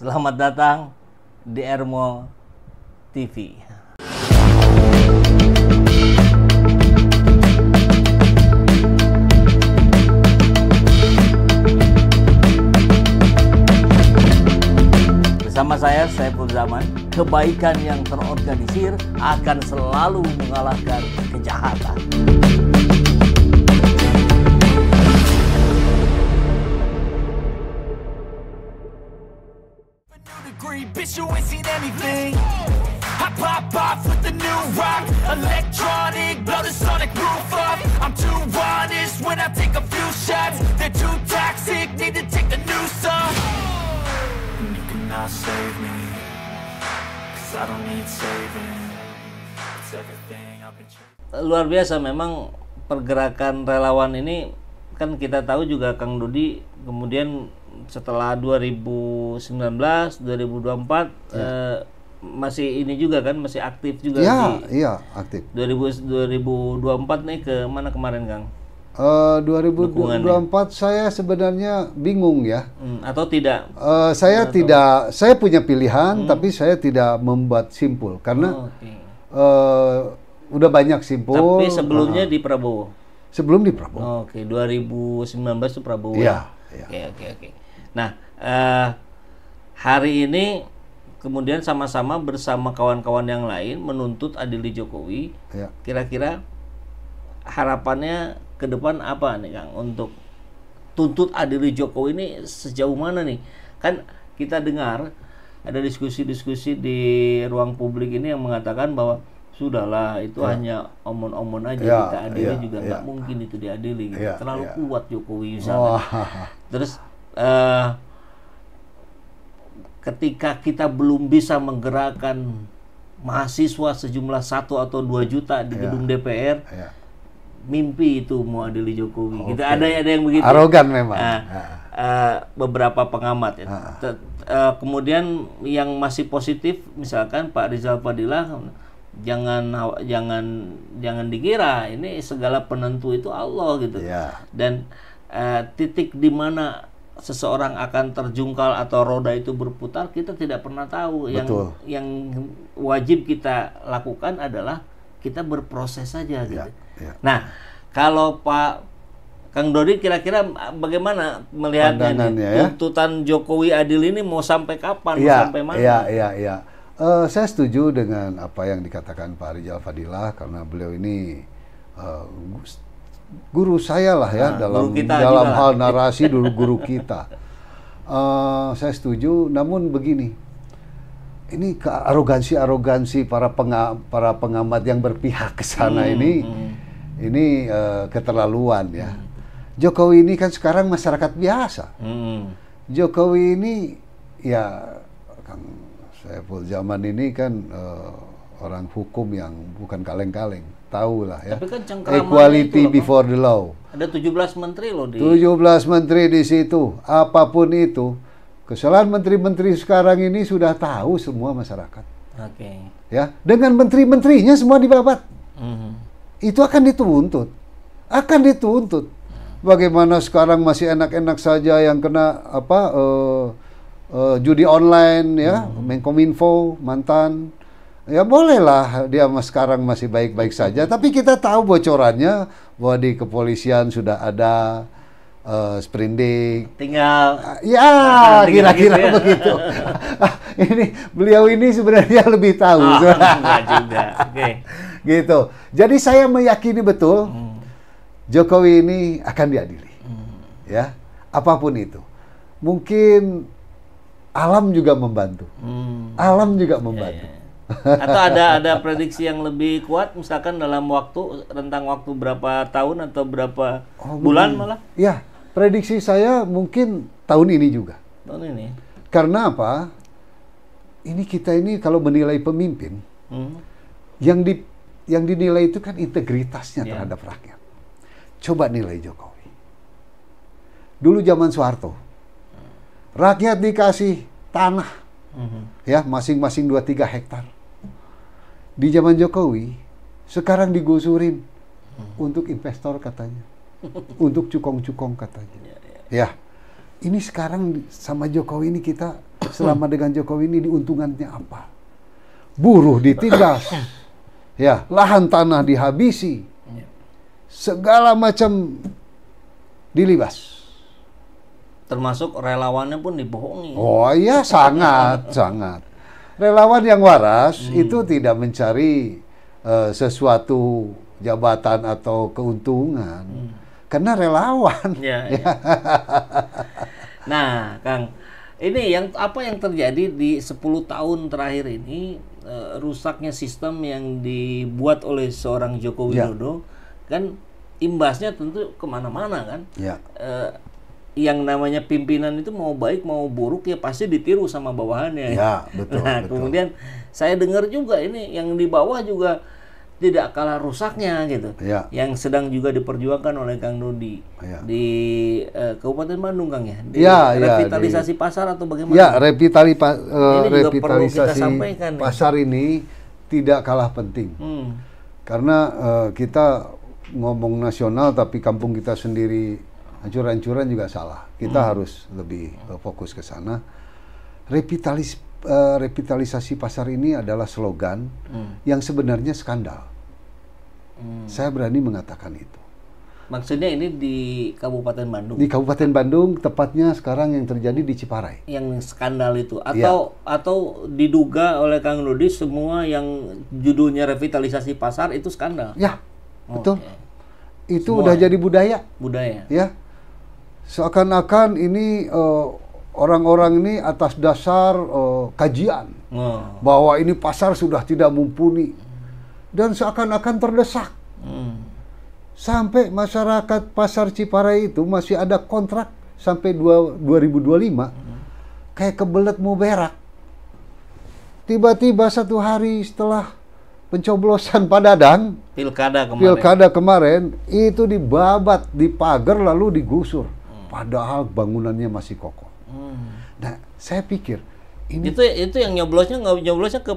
Selamat datang di Ermo TV. Bersama saya, Saiful Zaman, kebaikan yang terorganisir akan selalu mengalahkan kejahatan. Bitch, you ain't seen anything. I pop off with the new rock, electronic, blow the sonic roof up. I'm too honest when I take a few shots. They're too toxic, need to take the noose off. And you cannot save me, 'cause I don't need saving. It's everything I've been chasing. Luar biasa memang pergerakan relawan ini, kan kita tahu juga Kang Dodi kemudian setelah 2019, 2024 masih ini juga kan, masih aktif juga Iya, aktif. 2024 nih ke mana kemarin, Kang? 2024 saya sebenarnya bingung ya. Atau tidak? Saya punya pilihan, tapi saya tidak membuat simpul karena udah banyak simpul. Tapi sebelumnya di Prabowo. Sebelum di Prabowo. Oke, 2019 itu Prabowo. Iya. Oke. Nah, hari ini kemudian sama-sama bersama kawan-kawan yang lain menuntut adili Jokowi. Ya. Kira-kira harapannya ke depan apa nih, Kang, untuk tuntut adili Jokowi ini sejauh mana nih? Kan kita dengar ada diskusi-diskusi di ruang publik ini yang mengatakan bahwa sudahlah itu hanya omon-omon aja, kita adili juga nggak mungkin itu diadili gitu. Terlalu kuat Jokowi misalnya. Terus ketika kita belum bisa menggerakkan mahasiswa sejumlah 1 atau 2 juta di gedung DPR, mimpi itu mau adili Jokowi. Gitu. Ada yang begitu. Arogan memang. Beberapa pengamat. Kemudian yang masih positif, misalkan Pak Rizal Fadilah, jangan dikira ini segala penentu itu Allah gitu. Dan titik di mana seseorang akan terjungkal atau roda itu berputar, kita tidak pernah tahu. Yang wajib kita lakukan adalah kita berproses saja gitu. Nah, kalau Pak Kang Dodi kira-kira bagaimana melihatnya tuntutan Jokowi adil ini mau sampai kapan, mau sampai mana? Saya setuju dengan apa yang dikatakan Pak Rizal Fadilah karena beliau ini guru saya lah ya, dalam hal narasi, dulu guru kita. Saya setuju, namun begini, ini arogansi para pengamat yang berpihak ke sana ini keterlaluan ya. Jokowi ini kan sekarang masyarakat biasa. Jokowi ini ya, Kang Saiful Zaman ini kan orang hukum yang bukan kaleng-kaleng. Tahu lah ya. Tapi kan equality before the law. Ada 17 menteri loh di 17 menteri di situ. Apapun itu, kesalahan menteri-menteri sekarang ini sudah tahu semua masyarakat. Ya, dengan menteri-menterinya semua dibabat. Itu akan dituntut. Bagaimana sekarang masih enak-enak saja yang kena judi online ya, Menkominfo mantan. Ya bolehlah dia sekarang masih baik-baik saja, tapi kita tahu bocorannya bahwa di kepolisian sudah ada sprindik. Tinggal kira-kira begitu. Beliau ini sebenarnya lebih tahu. Enggak juga. Gitu. Jadi saya meyakini betul Jokowi ini akan diadili. Ya, apapun itu. Mungkin alam juga membantu. Atau ada prediksi yang lebih kuat, misalkan dalam rentang waktu berapa tahun atau berapa bulan malah? Ya, prediksi saya mungkin tahun ini juga. Tahun ini. Karena apa? Kita ini kalau menilai pemimpin, yang dinilai itu kan integritasnya terhadap rakyat. Coba nilai Jokowi. Dulu zaman Soeharto, rakyat dikasih tanah, ya masing-masing 2-3 hektar. Di zaman Jokowi, sekarang digusurin untuk investor katanya, untuk cukong-cukong katanya. Ya, ini sekarang sama Jokowi ini kita selama dengan Jokowi ini diuntungannya apa? Buruh ditindas, ya, lahan tanah dihabisi, segala macam dilibas. Termasuk relawannya pun dibohongi. Oh iya, sangat, sangat. Relawan yang waras itu tidak mencari sesuatu jabatan atau keuntungan, karena relawan. Ya. Nah, Kang, ini apa yang terjadi di 10 tahun terakhir ini, rusaknya sistem yang dibuat oleh seorang Joko Widodo, kan imbasnya tentu kemana-mana kan. Yang namanya pimpinan itu mau baik mau buruk ya pasti ditiru sama bawahannya. Ya, betul. Nah, betul. kemudian saya dengar juga ini yang di bawah juga tidak kalah rusaknya gitu. Ya. Yang sedang juga diperjuangkan oleh Kang Dodi di Kabupaten Bandung, Kang ya. Di revitalisasi pasar atau bagaimana? Ya, revitalisasi sampaikan, pasar ini tidak kalah penting. Karena kita ngomong nasional tapi kampung kita sendiri hancur-hancuran juga salah. Kita harus lebih fokus ke sana. Revitalisasi pasar ini adalah slogan yang sebenarnya skandal. Saya berani mengatakan itu. Maksudnya ini di Kabupaten Bandung? Di Kabupaten Bandung, tepatnya sekarang yang terjadi di Ciparai. Yang skandal itu? Atau diduga oleh Kang Dodi semua yang judulnya revitalisasi pasar itu skandal? Ya, betul. Itu semua udah jadi budaya. Budaya? Ya. Seakan-akan ini orang-orang ini atas dasar kajian bahwa ini pasar sudah tidak mumpuni dan seakan-akan terdesak sampai masyarakat pasar Ciparai itu masih ada kontrak sampai 2025 kayak kebelet mau berak. Tiba-tiba satu hari setelah pencoblosan Pak Dadang, pilkada kemarin itu dibabat, dipagar lalu digusur. Padahal bangunannya masih kokoh. Nah, saya pikir ini itu yang nyoblosnya ke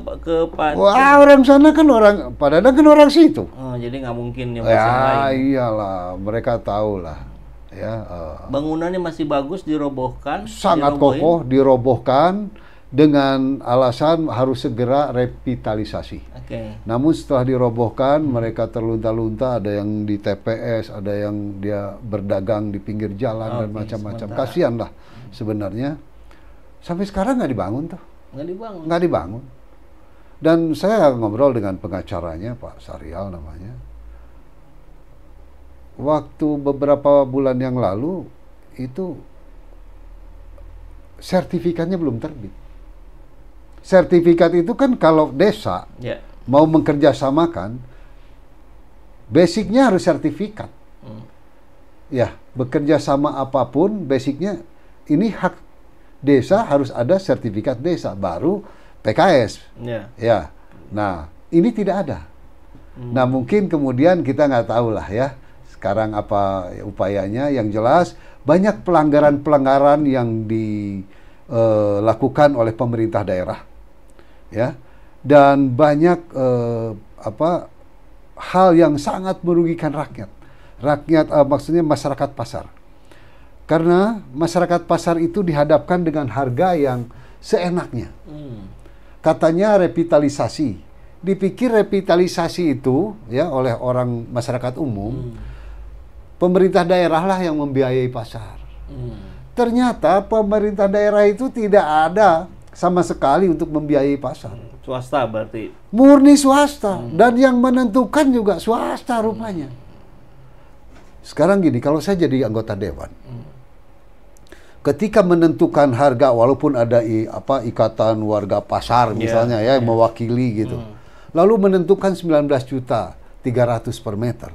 Pak. Wah, orang sana kan Pak Dadang kan orang situ. Oh, jadi nggak mungkin nyoblos yang lain. Iyalah, mereka tahu lah. Ya. Bangunannya masih bagus, dirobohkan. Sangat kokoh, dirobohkan dengan alasan harus segera revitalisasi. Namun setelah dirobohkan, mereka terlunta-lunta, ada yang di TPS, ada yang dia berdagang di pinggir jalan dan macam-macam. Kasihan lah sebenarnya. Sampai sekarang nggak dibangun tuh. Nggak dibangun. Dan saya ngobrol dengan pengacaranya, Pak Sarial namanya. Waktu beberapa bulan yang lalu, itu sertifikatnya belum terbit. Sertifikat itu kan kalau desa mau mengkerjasamakan, basicnya harus sertifikat. Ya, bekerja sama apapun, basicnya ini hak desa harus ada sertifikat desa, baru PKS. Ya, nah ini tidak ada. Nah mungkin kemudian kita nggak tahu lah ya, sekarang apa upayanya. Yang jelas banyak pelanggaran-pelanggaran yang dilakukan oleh pemerintah daerah. Ya, dan banyak hal yang sangat merugikan rakyat. Maksudnya masyarakat pasar. Karena masyarakat pasar itu dihadapkan dengan harga yang seenaknya. Katanya revitalisasi. Dipikir revitalisasi itu ya oleh orang masyarakat umum, pemerintah daerah lah yang membiayai pasar. Ternyata pemerintah daerah itu tidak ada sama sekali untuk membiayai pasar. Swasta berarti? Murni swasta. Dan yang menentukan juga swasta rupanya. Sekarang gini, kalau saya jadi anggota dewan, ketika menentukan harga, walaupun ada ikatan warga pasar misalnya yang mewakili gitu, lalu menentukan 19.300.000 per meter.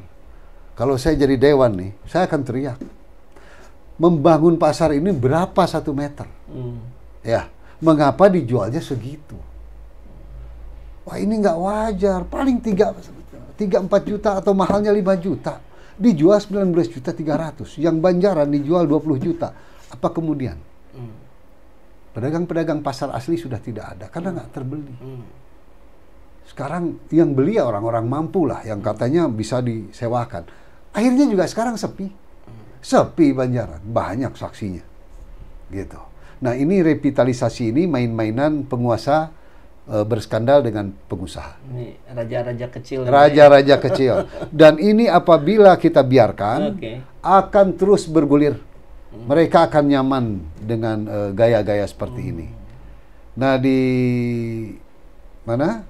Kalau saya jadi dewan nih, saya akan teriak, membangun pasar ini berapa 1 meter? Ya. Mengapa dijualnya segitu? Wah, ini nggak wajar. Paling 3-4 juta atau mahalnya 5 juta. Dijual 19.300.000. Yang Banjaran dijual 20 juta. Apa kemudian? Pedagang-pedagang pasar asli sudah tidak ada karena nggak terbeli. Sekarang yang beli ya orang-orang mampu lah, yang katanya bisa disewakan. Akhirnya juga sekarang sepi. Sepi Banjaran, banyak saksinya. gitu. Nah, ini revitalisasi ini main-mainan penguasa berskandal dengan pengusaha. Ini raja-raja kecil. Raja-raja kecil. Dan ini apabila kita biarkan, akan terus bergulir. Mereka akan nyaman dengan gaya-gaya seperti ini. Nah, di mana?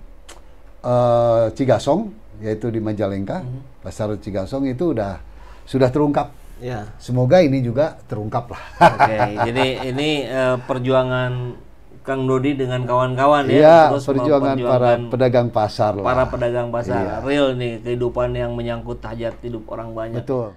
Cigasong, yaitu di Majalengka, pasar Cigasong itu sudah terungkap. Ya. Semoga ini juga terungkap lah. Jadi ini perjuangan Kang Dodi dengan kawan-kawan ya, terus perjuangan para pedagang pasar lah. Para pedagang pasar, real nih kehidupan yang menyangkut hajat hidup orang banyak. Betul.